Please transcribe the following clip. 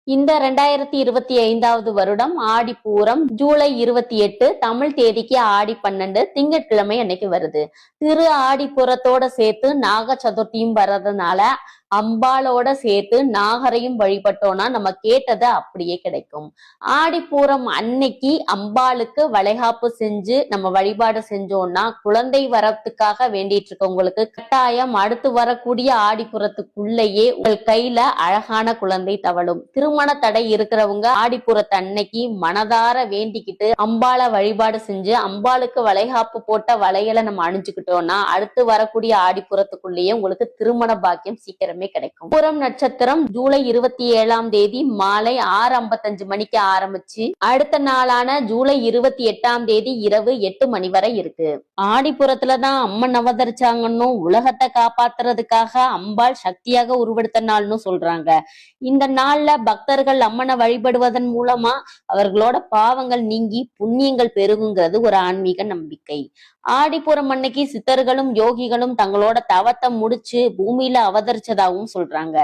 இந்த 2025வது வருடம் ஆடிப்பூரம் ஜூலை 28 தமிழ் தேதிக்கு ஆடி 12 திங்கட்கிழமை அன்னைக்கு வருது. திரு ஆடிப்பூரத்தோட சேர்த்து நாக சதுர்த்தியும் வர்றதுனால அம்பாளோட சேர்த்து நாகரையும் வழிபட்டோம்னா நம்ம கேட்டதை அப்படியே கிடைக்கும். ஆடிப்பூரம் அன்னைக்கு அம்பாளுக்கு வளைகாப்பு செஞ்சு நம்ம வழிபாடு செஞ்சோம்னா குழந்தை வரத்துக்காக வேண்டிட்டு இருக்கவங்களுக்கு கட்டாயம் அடுத்து வரக்கூடிய ஆடிப்புறத்துக்குள்ளேயே உங்கள் கையில அழகான குழந்தை தவழும். திருமண தடை இருக்கிறவங்க ஆடிப்புறத்து அன்னைக்கு மனதார வேண்டிக்கிட்டு அம்பாளை வழிபாடு செஞ்சு அம்பாளுக்கு வளைகாப்பு போட்ட வளையலை நம்ம அணிஞ்சுக்கிட்டோம்னா அடுத்து வரக்கூடிய ஆடிப்புறத்துக்குள்ளேயே உங்களுக்கு திருமண பாக்கியம் சீக்கிரம் கிடைக்கும். பூரம் நட்சத்திரம் ஜூலை 27ஆம் தேதி மாலை 6:55 மணிக்கு ஆரம்பிச்சு அடுத்த நாளான ஜூலை 28ஆம் தேதி இரவு 8 மணி வரை இருக்கு. ஆடிப்புறத்துலதான் அம்மன் அவதரிச்சாங்கன்னு உலகத்தை காப்பாத்துறதுக்காக அம்பாள் சக்தியாக உருவெடுத்த நாள்னு சொல்றாங்க. இந்த நாள்ல பக்தர்கள் அம்மனை வழிபடுவதன் மூலமா அவர்களோட பாவங்கள் நீங்கி புண்ணியங்கள் பெருகுங்கிறது ஒரு ஆன்மீக நம்பிக்கை. ஆடிப்புறம் அன்னைக்கு சித்தர்களும் யோகிகளும் தங்களோட தவத்தை முடிச்சு பூமியில அவதரிச்சதாகவும் சொல்றாங்க.